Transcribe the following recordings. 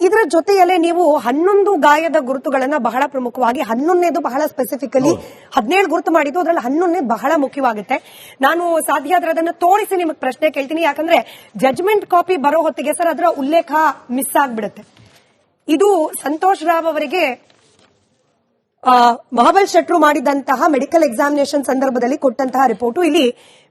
ಇದರ ಜೊತೆಯಲ್ಲೇ ನೀವು 11 ಗಾಯದ ಗುರುತುಗಳನ್ನ ಬಹಳ ಪ್ರಮುಖವಾಗಿ 11ನೇದು ಬಹಳ ಸ್ಪೆಸಿಫಿಕಲಿ 17 ಗುರುತು ಮಾಡಿದ್ದು, ಅದರಲ್ಲಿ 11ನೇ ಬಹಳ ಮುಖ್ಯವಾಗುತ್ತೆ. ನಾನು ಸಾಧ್ಯ ಆದ್ರೆ ಅದನ್ನ ತೋರಿಸಿ ನಿಮಗೆ ಪ್ರಶ್ನೆ ಕೇಳ್ತೀನಿ, ಯಾಕಂದ್ರೆ ಜಜ್ಮೆಂಟ್ ಕಾಪಿ ಬರೋ ಹೊತ್ತಿಗೆ ಸರ್ ಅದರ ಉಲ್ಲೇಖ ಮಿಸ್ ಆಗ್ಬಿಡುತ್ತೆ. ಇದು ಸಂತೋಷ್ ರಾವ್ ಅವರಿಗೆ ಮಹಾಬಲ್ ಶೆಟ್ರು ಮಾಡಿದಂತಹ ಮೆಡಿಕಲ್ ಎಕ್ಸಾಮಿನೇಷನ್ ಸಂದರ್ಭದಲ್ಲಿ ಕೊಟ್ಟಂತಹ ರಿಪೋರ್ಟ್. ಇಲ್ಲಿ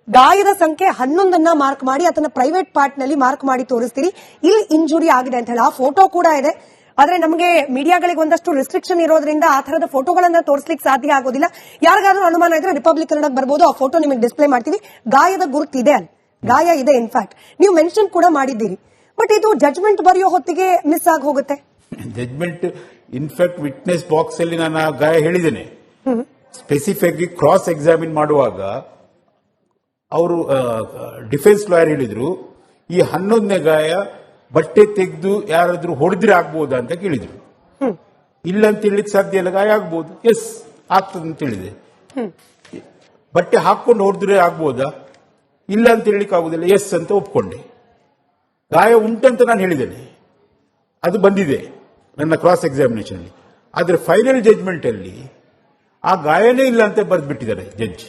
ಗಾಯದ ಸಂಖ್ಯೆ 11 ಮಾರ್ಕ್ ಮಾಡಿ ಅದನ್ನ ಪ್ರೈವೇಟ್ ಪಾರ್ಟ್ ನಲ್ಲಿ ಮಾರ್ಕ್ ಮಾಡಿ ತೋರಿಸ್ತೀರಿ, ಇಲ್ಲಿ ಇಂಜುರಿ ಆಗಿದೆ ಅಂತ ಹೇಳಿ. ಆ ಫೋಟೋ ಕೂಡ ಇದೆ, ಆದ್ರೆ ನಮಗೆ ಮೀಡಿಯಾಗಳಿಗೆ ಒಂದಷ್ಟು ರಿಸ್ಟ್ರಿಕ್ಷನ್ ಇರೋದ್ರಿಂದ ಆ ತರದ ಫೋಟೋಗಳನ್ನ ತೋರಿಸಲಿಕ್ಕೆ ಸಾಧ್ಯ ಆಗೋದಿಲ್ಲ. ಯಾರಿಗಾದ್ರೂ ಅನುಮಾನ ಇದ್ರೆ ರಿಪಬ್ಲಿಕ್ ಕನ್ನಡಕ್ಕೆ ಬರ್ಬೋದು, ಆ ಫೋಟೋ ನಿಮಗೆ ಡಿಸ್ಪ್ಲೇ ಮಾಡ್ತೀವಿ. ಗಾಯದ ಗುರುತಿದೆ, ಅಲ್ಲಿ ಗಾಯ ಇದೆ. ಇನ್ಫ್ಯಾಕ್ಟ್ ನೀವು ಮೆನ್ಷನ್ ಕೂಡ ಮಾಡಿದ್ದೀರಿ, ಬಟ್ ಇದು ಜಜ್ಮೆಂಟ್ ಬರೆಯೋ ಹೊತ್ತಿಗೆ ಮಿಸ್ ಆಗಿ ಹೋಗುತ್ತೆ. ಜಜ್ಮೆಂಟ್ ಇನ್ಫ್ಯಾಕ್ಟ್ ವಿಟ್ನೆಸ್ ಬಾಕ್ಸ್ ಅಲ್ಲಿ ನಾನು ಆ ಗಾಯ ಹೇಳಿದ್ದೇನೆ. ಸ್ಪೆಸಿಫಿಕ್ ಕ್ರಾಸ್ ಎಕ್ಸಾಮಿನ್ ಮಾಡುವಾಗ ಅವರು ಡಿಫೆನ್ಸ್ ಲಾಯರ್ ಹೇಳಿದ್ರು, ಈ 11ನೇ ಗಾಯ ಬಟ್ಟೆ ತೆಗೆದು ಯಾರಾದ್ರೂ ಹೊಡೆದ್ರೆ ಆಗ್ಬೋದಾ ಅಂತ ಕೇಳಿದ್ರು. ಇಲ್ಲ ಅಂತ ಹೇಳಲಿಕ್ಕೆ ಸಾಧ್ಯ ಇಲ್ಲ, ಗಾಯ ಆಗ್ಬೋದು. ಎಸ್ ಆಗ್ತದೆ ಅಂತ ಹೇಳಿದೆ. ಬಟ್ಟೆ ಹಾಕೊಂಡು ಹೊಡೆದ್ರೆ ಆಗ್ಬೋದಾ? ಇಲ್ಲ ಅಂತ ಹೇಳಲಿಕ್ಕೆ ಆಗುದಿಲ್ಲ, ಎಸ್ ಅಂತ ಒಪ್ಕೊಂಡೆ. ಗಾಯ ಉಂಟಂತ ನಾನು ಹೇಳಿದ್ದೇನೆ, ಅದು ಬಂದಿದೆ ನನ್ನ ಕ್ರಾಸ್ ಎಕ್ಸಾಮಿನೇಷನ್ ಅಲ್ಲಿ. ಆದ್ರೆ ಫೈನಲ್ ಜಜ್ಮೆಂಟ್ ಅಲ್ಲಿ ಆ ಗಾಯನೇ ಇಲ್ಲ ಅಂತ ಬರೆದ್ಬಿಟ್ಟಿದ್ದಾರೆ ಜಡ್ಜ್.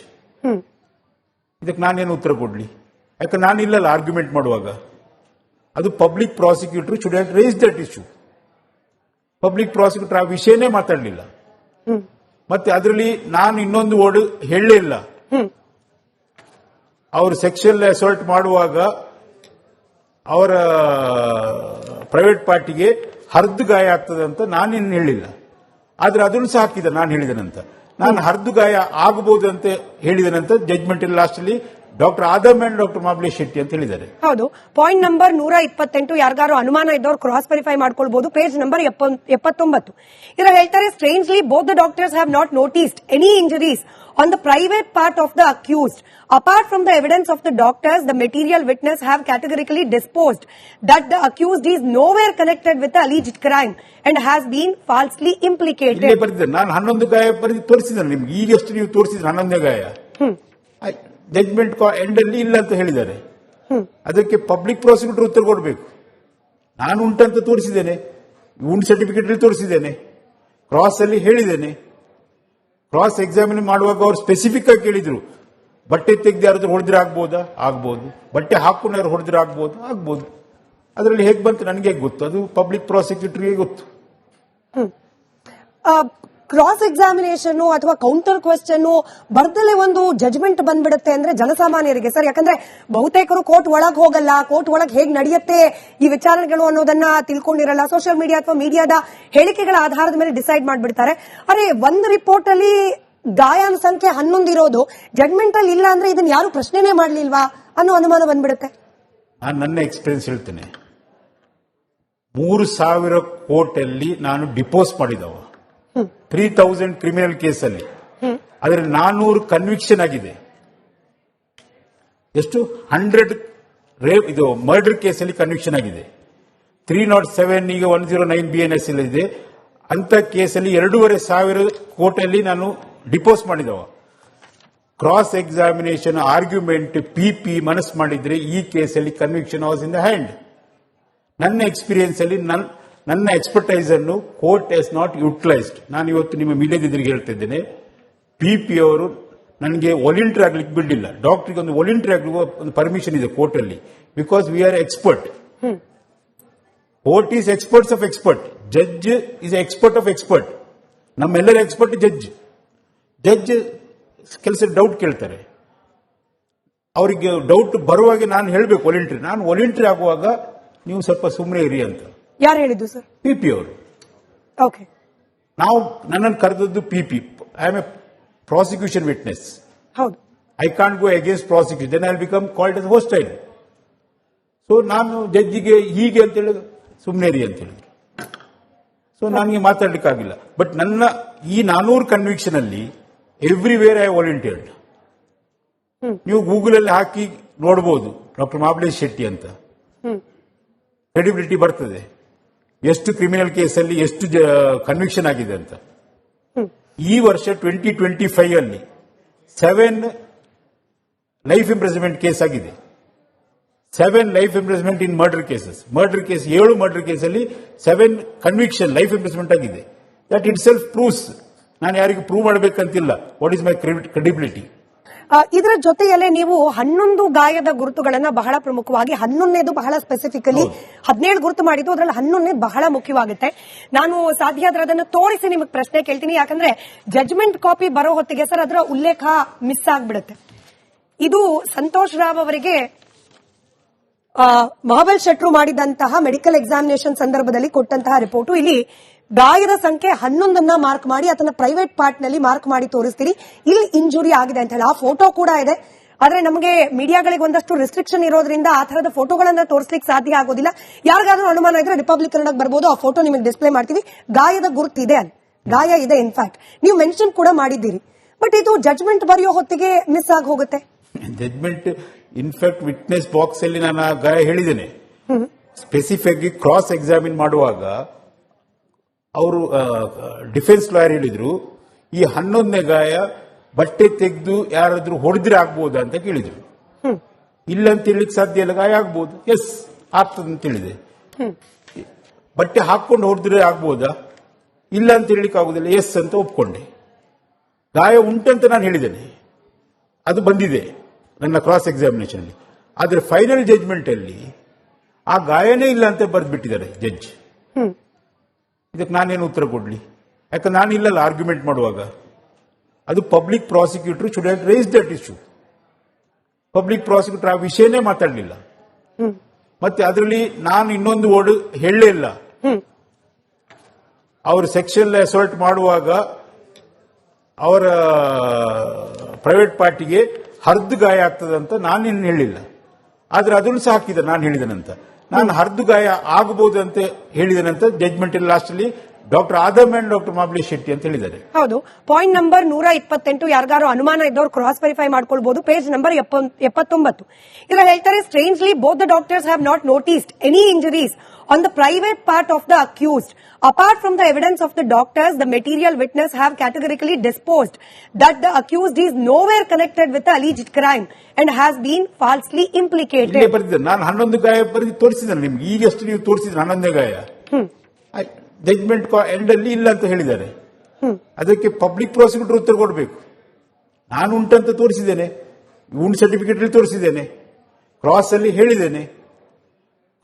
ಇದಕ್ಕೆ ನಾನೇನು ಉತ್ತರ ಕೊಡ್ಲಿ? ಯಾಕಂದ್ರೆ ನಾನು ಇಲ್ಲಲ್ಲ ಆರ್ಗ್ಯುಮೆಂಟ್ ಮಾಡುವಾಗ. ಅದು public prosecutor should have raise that issue. Public prosecutor ಆ ವಿಷಯನೇ ಮಾತಾಡಲಿಲ್ಲ. ಮತ್ತೆ ಅದರಲ್ಲಿ ನಾನು ಇನ್ನೊಂದು ವರ್ಡ್ ಹೇಳಲೇ ಇಲ್ಲ. ಅವರು ಸೆಕ್ಷುವಲ್ ಅಸಾಲ್ಟ್ ಮಾಡುವಾಗ ಅವರ ಪ್ರೈವೇಟ್ ಪಾರ್ಟಿಗೆ ಹರಿದು ಗಾಯ ಆಗ್ತದೆ ಅಂತ ನಾನೇನು ಹೇಳಿಲ್ಲ. ಆದ್ರೆ ಅದನ್ನು ಸಹ ಹಾಕಿದೆ ನಾನು ಹೇಳಿದನಂತ. ನಾನು ಹರಿದು ಗಾಯ ಆಗಬಹುದು ಅಂತ ಹೇಳಿದನಂತ ಜಜ್ಮೆಂಟ್ ಲಾಸ್ಟ್ ಅಲ್ಲಿ doctor Adam and doctor Mahabalesh Shetty ಅಂತ ಹೇಳಿದ್ದಾರೆ. ಹೌದು, ಪಾಯಿಂಟ್ ನಂಬರ್ 128. ಯಾರಿಗಾರು ಅನುಮಾನ ಇದ್ದವ್ರು ಕ್ರಾಸ್ ವೆರಿಫೈ ಮಾಡ್ಕೊಳ್ಬಹುದು. Page number 79. ಇದರ ಹೇಳ್ತಾರೆ, strangely both the doctors have not noticed any injuries on the private part of the accused. Apart from the evidence of the doctors, the material witness have categorically disposed that the accused is nowhere connected with the alleged crime and has been falsely implicated. ನಾನು 11 ಗಾಯ ಬರೆದು ತೋರಿಸಿದ್ದೇನೆ ನಿಮ್ಗೆ. ಈಗಷ್ಟು ನೀವು ತೋರಿಸಿದ್ರೆ 11ನೇ ಗಾಯ judgement end ಅಲ್ಲಿ ಇಲ್ಲ ಅಂತ ಹೇಳಿದ್ದಾರೆ. ಅದಕ್ಕೆ ಪಬ್ಲಿಕ್ ಪ್ರಾಸಿಕ್ಯೂಟರ್ ಉತ್ತರ ಕೊಡಬೇಕು. ನಾನು ಉಂಟಂತ ತೋರಿಸಿದ್ದೇನೆ, ಉಂಡ್ ಸರ್ಟಿಫಿಕೇಟ್ ಅಲ್ಲಿ ತೋರಿಸಿದ್ದೇನೆ, ಕ್ರಾಸ್ ಅಲ್ಲಿ ಹೇಳಿದ್ದೇನೆ. ಕ್ರಾಸ್ ಎಕ್ಸಾಮಿನ್ ಮಾಡುವಾಗ ಅವ್ರು ಸ್ಪೆಸಿಫಿಕ್ ಆಗಿ ಕೇಳಿದ್ರು, ಬಟ್ಟೆ ತೆಗೆದು ಯಾರಾದ್ರೂ ಹೊಡೆದ್ರೆ ಆಗ್ಬೋದಾ? ಆಗ್ಬೋದು. ಬಟ್ಟೆ ಹಾಕೊಂಡು ಯಾರು ಹೊಡೆದ್ರೆ ಆಗ್ಬೋದು? ಆಗ್ಬೋದು. ಅದರಲ್ಲಿ ಹೇಗೆ ಬಂತು ನನಗೆ ಗೊತ್ತು, ಅದು ಪಬ್ಲಿಕ್ ಪ್ರಾಸಿಕ್ಯೂಟರ್ಗೆ ಗೊತ್ತು. ಕ್ರಾಸ್ ಎಕ್ಸಾಮಿನೇಷನ್ ಅಥವಾ ಕೌಂಟರ್ ಕ್ವೆಶ್ಚನ್ ಬರ್ದಲ್ಲೇ ಒಂದು ಜಜ್ಮೆಂಟ್ ಬಂದ್ಬಿಡುತ್ತೆ ಅಂದ್ರೆ ಜನಸಾಮಾನ್ಯರಿಗೆ ಸರ್, ಯಾಕಂದ್ರೆ ಬಹುತೇಕರು ಕೋರ್ಟ್ ಒಳಗೆ ಹೋಗಲ್ಲ, ಕೋರ್ಟ್ ಒಳಗೆ ಹೇಗೆ ನಡೆಯುತ್ತೆ ಈ ವಿಚಾರಣೆಗಳು ಅನ್ನೋದನ್ನ ತಿಳ್ಕೊಂಡಿರಲ್ಲ. ಸೋಷಿಯಲ್ ಮೀಡಿಯಾ ಅಥವಾ ಮೀಡಿಯಾದ ಹೇಳಿಕೆಗಳ ಆಧಾರದ ಮೇಲೆ ಡಿಸೈಡ್ ಮಾಡ್ಬಿಡ್ತಾರೆ. ಅರೆ, ಒಂದು ರಿಪೋರ್ಟ್ ಅಲ್ಲಿ ಗಾಯನ ಸಂಖ್ಯೆ 11 ಇರೋದು ಜಡ್ಮೆಂಟ್ ಅಲ್ಲಿ ಇಲ್ಲ ಅಂದ್ರೆ ಇದನ್ನ ಯಾರು ಪ್ರಶ್ನೆನೇ ಮಾಡ್ಲಿಲ್ವಾ ಅನ್ನೋ ಅನುಮಾನ ಬಂದ್ಬಿಡುತ್ತೆ. ನಾನು ನನ್ನ ಎಕ್ಸ್ಪೀರಿಯನ್ಸ್ ಹೇಳ್ತೇನೆ. 3000 ಕೋರ್ಟ್ ಅಲ್ಲಿ ನಾನು ಡಿಪೋಸ್ ಮಾಡಿದವ. 3000 ಕ್ರಿಮಿನಲ್ ಕೇಸಲ್ಲಿ ಅದರಲ್ಲಿ 400 ಕನ್ವಿಕ್ಷನ್ ಆಗಿದೆ. ಎಷ್ಟು? 100 ರೇಪ್ ಇದು ಮರ್ಡರ್ ಕೇಸಲ್ಲಿ ಕನ್ವಿಕ್ಷನ್ ಆಗಿದೆ. 307 ಈಗ 109 BNS ಇದೆ. ಅಂತ ಕೇಸಲ್ಲಿ 2500 ಕೋರ್ಟ್ ಅಲ್ಲಿ ನಾನು ಡಿಪೋಸ್ ಮಾಡಿದವ. ಕ್ರಾಸ್ ಎಕ್ಸಾಮಿನೇಷನ್ ಆರ್ಗ್ಯುಮೆಂಟ್ PP ಮನಸ್ಸು ಮಾಡಿದ್ರೆ ಈ ಕೇಸಲ್ಲಿ conviction was in the hand. ನನ್ನ ಎಕ್ಸ್ಪೀರಿಯನ್ಸ್ ಅಲ್ಲಿ ನನ್ನ ಎಕ್ಸ್ಪರ್ಟೈಸ್ ಅನ್ನು ಕೋರ್ಟ್ ಹ್ಯಾಸ್ ನಾಟ್ ಯುಟಿಲೈಸ್ಡ್. ನಾನು ಇವತ್ತು ನಿಮ್ಮ ಮೀಡಿಯಾದ ಎದುರಿಗೆ ಹೇಳ್ತಿದ್ದೇನೆ, PP ಅವರು ನನಗೆ ವಾಲಂಟಿಯರ್ ಆಗ್ಲಿಕ್ಕೆ ಬಿಡಲಿಲ್ಲ. ಡಾಕ್ಟರ್ಗೆ ಒಂದು ವಾಲಂಟಿಯರ್ ಆಗಲಿಕ್ಕೆ ಒಂದು ಪರ್ಮಿಷನ್ ಇದೆ ಕೋರ್ಟ್ ಅಲ್ಲಿ, because we are expert. Court is experts of expert, judge is expert of expert. ನಮ್ಮೆಲ್ಲರ ಎಕ್ಸ್ಪರ್ಟ್ ಜಡ್ಜ್. ಜಡ್ಜ್ ಕೆಲಸ ಡೌಟ್ ಕೇಳ್ತಾರೆ, ಅವರಿಗೆ ಡೌಟ್ ಬರುವಾಗ ನಾನು ಹೇಳಬೇಕು ವಾಲಂಟಿಯರ್. ನಾನು ವಾಲಂಟಿಯರ್ ಆಗುವಾಗ ನೀವು ಸ್ವಲ್ಪ ಸುಮ್ಮನೆ ಇರಿ ಅಂತ. ಯಾರು ಹೇಳಿದ್ದು ಸರ್? PP ಅವರು. ಓಕೆ, ನಾವು ನನ್ನನ್ನು ಕರೆದದ್ದು PP. I am a prosecution witness. ಹೌದು. I can't go against prosecution, then I will become called as hostile. So ನಾನು ಜಡ್ಜಿಗೆ ಹೀಗೆ ಅಂತ ಹೇಳಿದ್ರು, ಸುಮ್ಮನೆ ಇರಿ ಅಂತ ಹೇಳಿದ್ರು. ಸೊ ನನಗೆ ಮಾತಾಡ್ಲಿಕ್ಕಾಗಿಲ್ಲ. ಬಟ್ ನನ್ನ ಈ 400 ಕನ್ವಿಕ್ಷನ್ ಅಲ್ಲಿ ಎವ್ರಿವೇರ್ ಐ ವಾಲಂಟಿಯರ್ಡ್. ನೀವು ಗೂಗಲ್ ಅಲ್ಲಿ ಹಾಕಿ ನೋಡಬಹುದು ಡಾಕ್ಟರ್ ಮಹಾಬಲೇಶ್ ಶೆಟ್ಟಿ ಅಂತ, ಕ್ರೆಡಿಬಿಲಿಟಿ ಬರ್ತದೆ. ಎಷ್ಟು ಕ್ರಿಮಿನಲ್ ಕೇಸಲ್ಲಿ ಎಷ್ಟು ಕನ್ವಿಕ್ಷನ್ ಆಗಿದೆ ಅಂತ. ಈ ವರ್ಷ 2025 ಅಲ್ಲಿ 7 ಲೈಫ್ ಇಂಪ್ರಿಸನ್ಮೆಂಟ್ ಕೇಸ್ ಆಗಿದೆ. 7 life imprisonment in murder cases. Murder case 7 murder ಕೇಸಲ್ಲಿ 7 ಕನ್ವಿಕ್ಷನ್ ಲೈಫ್ ಇಂಪ್ರಿಸನ್ಮೆಂಟ್ ಆಗಿದೆ. That itself proves. ನಾನು ಯಾರಿಗೂ ಪ್ರೂವ್ ಮಾಡಬೇಕಂತಿಲ್ಲ. What is my credibility. ಇದರ ಜೊತೆಯಲ್ಲೇ ನೀವು 11 ಗಾಯದ ಗುರುತುಗಳನ್ನ ಬಹಳ ಪ್ರಮುಖವಾಗಿ 11ನೇದು ಬಹಳ ಸ್ಪೆಸಿಫಿಕಲಿ 17 ಗುರುತು ಮಾಡಿದ್ದು, ಅದರಲ್ಲಿ 11ನೇ ಬಹಳ ಮುಖ್ಯವಾಗುತ್ತೆ. ನಾನು ಸಾಧ್ಯ ಆದ್ರೆ ಅದನ್ನು ತೋರಿಸಿ ನಿಮಗೆ ಪ್ರಶ್ನೆ ಕೇಳ್ತೀನಿ. ಯಾಕಂದ್ರೆ ಜಡ್ಜ್ಮೆಂಟ್ ಕಾಪಿ ಬರೋ ಹೊತ್ತಿಗೆ ಸರ್ ಅದರ ಉಲ್ಲೇಖ ಮಿಸ್ ಆಗ್ಬಿಡುತ್ತೆ. ಇದು ಸಂತೋಷ್ ರಾವ್ ಅವರಿಗೆ ಮಹಾಬಲ್ ಶೆಟ್ರು ಮಾಡಿದಂತಹ ಮೆಡಿಕಲ್ ಎಕ್ಸಾಮಿನೇಷನ್ ಸಂದರ್ಭದಲ್ಲಿ ಕೊಟ್ಟಂತಹ ರಿಪೋರ್ಟ್. ಇಲ್ಲಿ ಗಾಯದ ಸಂಖ್ಯೆ 11 ಮಾರ್ಕ್ ಮಾಡಿ ಅದನ್ನ ಪ್ರೈವೇಟ್ ಪಾರ್ಟ್ ನಲ್ಲಿ ಮಾರ್ಕ್ ಮಾಡಿ ತೋರಿಸ್ತೀರಿ. ಇಲ್ಲಿ ಇಂಜುರಿ ಆಗಿದೆ ಅಂತ ಹೇಳಿ ಆ ಫೋಟೋ ಕೂಡ ಇದೆ. ಆದ್ರೆ ನಮಗೆ ಮೀಡಿಯಾಗಳಿಗೆ ಒಂದಷ್ಟು ರೆಸ್ಟ್ರಿಕ್ಷನ್ ಇರೋದ್ರಿಂದ ಆ ತರದ ಫೋಟೋಗಳನ್ನ ತೋರಿಸಲಿಕ್ಕೆ ಸಾಧ್ಯ ಆಗೋದಿಲ್ಲ. ಯಾರಿಗಾದ್ರೂ ಅನುಮಾನ ಇದ್ರೆ ರಿಪಬ್ಲಿಕ್ ಕನ್ನಡಕ್ಕೆ ಬರ್ಬೋದು, ಆ ಫೋಟೋ ನಿಮಗೆ ಡಿಸ್ಪ್ಲೇ ಮಾಡ್ತೀವಿ. ಗಾಯದ ಗುರುತಿದೆ, ಅಲ್ಲಿ ಗಾಯ ಇದೆ. ಇನ್ಫ್ಯಾಕ್ಟ್ ನೀವು ಮೆನ್ಷನ್ ಕೂಡ ಮಾಡಿದ್ದೀರಿ. ಬಟ್ ಇದು ಜಡ್ಜ್ಮೆಂಟ್ ಬರೆಯೋ ಹೊತ್ತಿಗೆ ಮಿಸ್ ಆಗಿ ಹೋಗುತ್ತೆ. ಜಡ್ಜ್ಮೆಂಟ್ ಇನ್ಫ್ಯಾಕ್ಟ್ ವಿಟ್ನೆಸ್ ಬಾಕ್ಸ್ ಅಲ್ಲಿ ನಾನು ಆ ಗಾಯ ಹೇಳಿದ್ದೇನೆ. ಸ್ಪೆಸಿಫಿಕ್ ಕ್ರಾಸ್ ಎಕ್ಸಾಮಿನ್ ಮಾಡುವಾಗ ಅವರು ಡಿಫೆನ್ಸ್ ಲಾಯರ್ ಹೇಳಿದ್ರು, ಈ 11ನೇ ಗಾಯ ಬಟ್ಟೆ ತೆಗೆದು ಯಾರಾದ್ರೂ ಹೊಡೆದ್ರೆ ಆಗ್ಬೋದಾ ಅಂತ ಕೇಳಿದ್ರು. ಇಲ್ಲ ಅಂತ ಹೇಳಿಕ್ ಸಾಧ್ಯ ಇಲ್ಲ, ಗಾಯ ಆಗ್ಬೋದು. ಎಸ್ ಆಗ್ತದೆ ಅಂತ ಹೇಳಿದೆ. ಬಟ್ಟೆ ಹಾಕೊಂಡು ಹೊಡೆದ್ರೆ ಆಗ್ಬೋದಾ? ಇಲ್ಲ ಅಂತ ಹೇಳಿಕ್ ಆಗುದಿಲ್ಲ. ಎಸ್ ಅಂತ ಒಪ್ಕೊಂಡೆ. ಗಾಯ ಉಂಟಂತ ನಾನು ಹೇಳಿದ್ದೇನೆ, ಅದು ಬಂದಿದೆ ನನ್ನ ಕ್ರಾಸ್ ಎಕ್ಸಾಮಿನೇಷನ್ ಅಲ್ಲಿ. ಆದ್ರೆ ಫೈನಲ್ ಜಡ್ಜ್ಮೆಂಟ್ ಅಲ್ಲಿ ಆ ಗಾಯನೇ ಇಲ್ಲ ಅಂತ ಬರೆದ್ಬಿಟ್ಟಿದ್ದಾರೆ ಜಡ್ಜ್. ಇದಕ್ಕೆ ನಾನೇನು ಉತ್ತರ ಕೊಡ್ಲಿ? ಯಾಕಂದ್ರೆ ನಾನು ಇಲ್ಲಲ್ಲ ಆರ್ಗ್ಯುಮೆಂಟ್ ಮಾಡುವಾಗ. ಅದು public prosecutor should have rise that issue. Public prosecutor ಆ ವಿಷಯನೇ ಮಾತಾಡಲಿಲ್ಲ. ಮತ್ತೆ ಅದರಲ್ಲಿ ನಾನು ಇನ್ನೊಂದು ವರ್ಡ್ ಹೇಳಲೇ ಇಲ್ಲ. ಅವರು ಸೆಕ್ಷುವಲ್ ಅಸಾಲ್ಟ್ ಮಾಡುವಾಗ ಅವರ ಪ್ರೈವೇಟ್ ಪಾರ್ಟಿಗೆ ಹರಿದು ಗಾಯ ಆಗ್ತದಂತ ನಾನೇನು ಹೇಳಿಲ್ಲ. ಆದ್ರೆ ಅದನ್ನು ಸಹ ಹಾಕಿದ ನಾನು ಹೇಳಿದನಂತ. ನಾನು ಹರಿದು ಗಾಯ ಆಗಬಹುದು ಅಂತ ಹೇಳಿದನಂತ ಜಡ್ಜ್ಮೆಂಟ್ ಲಾಸ್ಟ್ ಅಲ್ಲಿ doctor Adam and doctor Mahabalesh Shetty ಅಂತ ಹೇಳಿದ್ದಾರೆ. ಹೌದು, ಪಾಯಿಂಟ್ ನಂಬರ್ 128. ಯಾರಿಗಾರು ಅನುಮಾನ ಇದ್ದವರು ಕ್ರಾಸ್ ವೆರಿಫೈ ಮಾಡ್ಕೊಳ್ಬಹುದು. Page number 79. ಇದರಲ್ಲಿ ಹೇಳ್ತಾರೆ, strangely both the doctors have not noticed any injuries on the private part of the accused. Apart from the evidence of the doctors, the material witness have categorically disposed that the accused is nowhere connected with the alleged crime and has been falsely implicated. ನಾನು 11 ಗಾಯ ಬರೆದು ತೋರಿಸಿದ್ದೇನೆ ನಿಮ್ಗೆ. ಈಗಷ್ಟು ನೀವು ತೋರಿಸಿದ್ರೆ 11ನೇ ಗಾಯ judgment end ಅಲ್ಲಿ ಇಲ್ಲ ಅಂತ ಹೇಳಿದ್ದಾರೆ. ಅದಕ್ಕೆ ಪಬ್ಲಿಕ್ ಪ್ರಾಸಿಕ್ಯೂಟರ್ ಉತ್ತರ ಕೊಡಬೇಕು. ನಾನು ಉಂಟಂತ ತೋರಿಸಿದ್ದೇನೆ, ಉಂಟು ಸರ್ಟಿಫಿಕೇಟ್ ಅಲ್ಲಿ ತೋರಿಸಿದ್ದೇನೆ, ಕ್ರಾಸ್ ಅಲ್ಲಿ ಹೇಳಿದ್ದೇನೆ.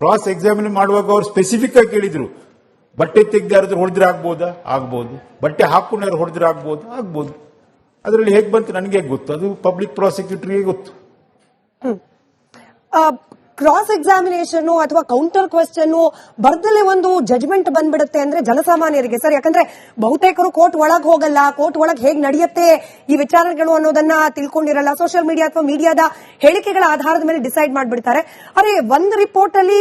ಕ್ರಾಸ್ ಎಕ್ಸಾಮಿನ್ ಮಾಡುವಾಗ ಅವರು ಸ್ಪೆಸಿಫಿಕ್ ಆಗಿ ಕೇಳಿದ್ರು, ಬಟ್ಟೆ ತೆಗೆದು ಯಾರಾದ್ರೂ ಹೊಡೆದ್ರೆ ಆಗ್ಬೋದಾ? ಆಗ್ಬೋದು. ಬಟ್ಟೆ ಹಾಕೊಂಡು ಯಾರು ಹೊಡೆದ್ರೆ ಆಗ್ಬೋದು? ಆಗ್ಬೋದು. ಅದರಲ್ಲಿ ಹೇಗೆ ಬಂತು ನನಗೆ ಗೊತ್ತು, ಅದು ಪಬ್ಲಿಕ್ ಪ್ರಾಸಿಕ್ಯೂಟರ್ಗೆ ಗೊತ್ತು. ಕ್ರಾಸ್ ಎಕ್ಸಾಮಿನೇಷನ್ ಅಥವಾ ಕೌಂಟರ್ ಕ್ವೆಶ್ಚನ್ ಬರ್ದಲ್ಲೇ ಒಂದು ಜಡ್ಜ್ಮೆಂಟ್ ಬಂದ್ಬಿಡುತ್ತೆ ಅಂದ್ರೆ ಜನಸಾಮಾನ್ಯರಿಗೆ ಸರ್, ಯಾಕಂದ್ರೆ ಬಹುತೇಕರು ಕೋರ್ಟ್ ಒಳಗೆ ಹೋಗಲ್ಲ, ಕೋರ್ಟ್ ಒಳಗೆ ಹೇಗೆ ನಡೆಯುತ್ತೆ ಈ ವಿಚಾರಣೆಗಳು ಅನ್ನೋದನ್ನ ತಿಳ್ಕೊಂಡಿರಲ್ಲ. ಸೋಷಿಯಲ್ ಮೀಡಿಯಾ ಅಥವಾ ಮೀಡಿಯಾದ ಹೇಳಿಕೆಗಳ ಆಧಾರದ ಮೇಲೆ ಡಿಸೈಡ್ ಮಾಡ್ಬಿಡ್ತಾರೆ. ಅರೆ, ಒಂದು ರಿಪೋರ್ಟ್ ಅಲ್ಲಿ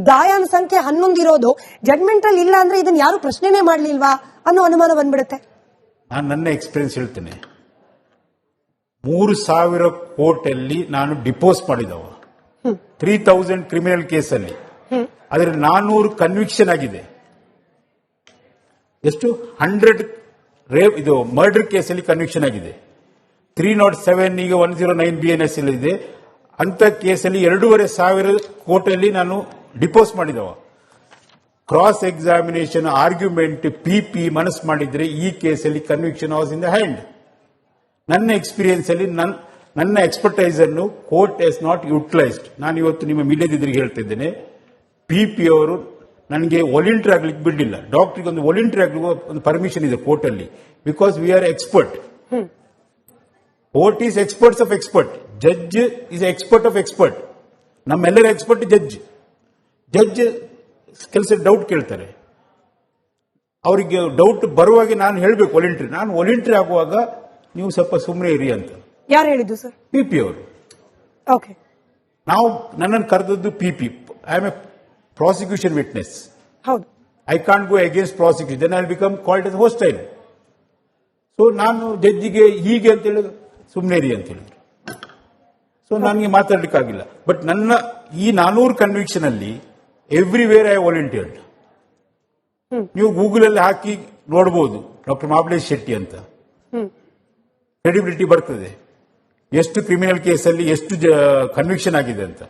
ಗಾಯನ ಸಂಖ್ಯೆ 11 ಇರೋದು ಜಡ್ಜ್ಮೆಂಟ್ ಅಲ್ಲಿ ಇಲ್ಲ ಅಂದ್ರೆ ಇದನ್ನ ಯಾರು ಪ್ರಶ್ನೆನೇ ಮಾಡ್ಲಿಲ್ವಾ ಅನ್ನೋ ಅನುಮಾನ ಬಂದ್ಬಿಡುತ್ತೆ. ನಾನು ನನ್ನ ಎಕ್ಸ್ಪೀರಿಯನ್ಸ್ ಹೇಳ್ತೇನೆ. 3000 ಕೋರ್ಟ್ ಅಲ್ಲಿ ನಾನು ಡಿಪೋಸ್ ಮಾಡಿದವ. 3000 ಕ್ರಿಮಿನಲ್ ಕೇಸಲ್ಲಿ ಅದರ 400 ಕನ್ವಿಕ್ಷನ್ ಆಗಿದೆ. ಎಷ್ಟು? 100 ರೇಪ್ ಇದು ಮರ್ಡರ್ ಕೇಸಲ್ಲಿ ಕನ್ವಿಕ್ಷನ್ ಆಗಿದೆ. 307 ಈಗ 109 BNS ಇದೆ. ಅಂತ ಕೇಸಲ್ಲಿ 2500 ಕೋರ್ಟಲ್ಲಿ ನಾನು ಡಿಪೋಸ್ ಮಾಡಿದವ. ಕ್ರಾಸ್ ಎಕ್ಸಾಮಿನೇಷನ್ ಆರ್ಗ್ಯುಮೆಂಟ್ PP ಮನಸ್ಸು ಮಾಡಿದ್ರೆ ಈ ಕೇಸಲ್ಲಿ conviction was in the hand. ನನ್ನ ಎಕ್ಸ್ಪೀರಿಯನ್ಸ್ ಅಲ್ಲಿ ನನ್ನ ಎಕ್ಸ್ಪರ್ಟೈಸ್ ಅನ್ನು ಕೋರ್ಟ್ ಎಸ್ ನಾಟ್ ಯುಟಿಲೈಸ್ಡ್. ನಾನು ಇವತ್ತು ನಿಮ್ಮ ಮೀಡಿಯಾದಿದ್ರಿಗೆ ಹೇಳ್ತಾ ಇದ್ದೇನೆ, PP ಅವರು ನನಗೆ ವಾಲಂಟಿಯರ್ ಆಗ್ಲಿಕ್ಕೆ ಬಿಡಲಿಲ್ಲ. ಡಾಕ್ಟರ್ಗೆ ಒಂದು ವಾಲಂಟಿಯರ್ ಆಗ್ಲಿಕ್ಕೆ ಒಂದು ಪರ್ಮಿಷನ್ ಇದೆ ಕೋರ್ಟ್ ಅಲ್ಲಿ, because we are expert. Court is experts of expert. Judge is expert of expert. ನಮ್ಮೆಲ್ಲರ ಎಕ್ಸ್ಪರ್ಟ್ ಜಡ್ಜ್. ಜಡ್ಜ್ ಕೆಲಸ ಡೌಟ್ ಕೇಳ್ತಾರೆ, ಅವರಿಗೆ ಡೌಟ್ ಬರುವಾಗ ನಾನು ಹೇಳಬೇಕು ವಾಲಂಟಿಯರ್. ನಾನು ವಾಲಂಟಿಯರ್ ಆಗುವಾಗ ನೀವು ಸ್ವಲ್ಪ ಸುಮ್ಮನೆ ಇರಿ ಅಂತ. ಯಾರು ಹೇಳಿದ್ದು ಸರ್? PP ಅವರು. ಓಕೆ, ನಾವು ನನ್ನನ್ನು ಕರೆದದ್ದು PP. I am a prosecution witness. ಹೌದು. I can't go against prosecution, then I will become called as hostile. So ನಾನು ಜಡ್ಜಿಗೆ ಹೀಗೆ ಅಂತ ಹೇಳಿದ್ರು, ಸುಮ್ಮನೆ ಇರಿ ಅಂತ ಹೇಳಿದ್ರು. ಸೊ ನನಗೆ ಮಾತಾಡ್ಲಿಕ್ಕಾಗಿಲ್ಲ. ಬಟ್ ನನ್ನ ಈ 400 ಕನ್ವಿಕ್ಷನ್ ಅಲ್ಲಿ ಎವ್ರಿವೇರ್ ಐ ವಾಲಂಟಿಯರ್ಡ್. ನೀವು ಗೂಗಲ್ ಅಲ್ಲಿ ಹಾಕಿ ನೋಡಬಹುದು ಡಾಕ್ಟರ್ ಮಹಾಬಲೇಶ್ ಶೆಟ್ಟಿ ಅಂತ, ಕ್ರೆಡಿಬಿಲಿಟಿ ಬರ್ತದೆ. ಎಷ್ಟು ಕ್ರಿಮಿನಲ್ ಕೇಸಲ್ಲಿ ಎಷ್ಟು ಕನ್ವಿಕ್ಷನ್ ಆಗಿದೆ ಅಂತ.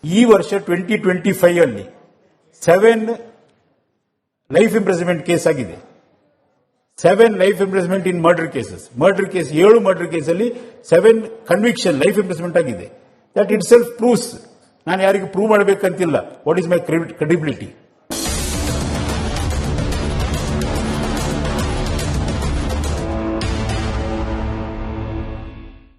ಈ ವರ್ಷ 2025 ಅಲ್ಲಿ 7 ಲೈಫ್ ಇಂಪ್ರಿಸನ್ಮೆಂಟ್ ಕೇಸ್ ಆಗಿದೆ. 7 life imprisonment in murder cases. Murder case 7 murder ಕೇಸಲ್ಲಿ 7 ಕನ್ವಿಕ್ಷನ್ ಲೈಫ್ ಇಂಪ್ರಿಸನ್ಮೆಂಟ್ ಆಗಿದೆ. That itself proves. ನಾನು ಯಾರಿಗೂ ಪ್ರೂವ್ ಮಾಡಬೇಕಂತಿಲ್ಲ ವಾಟ್ ಇಸ್ ಮೈ ಕ್ರೆಡಿಬಿಲಿಟಿ.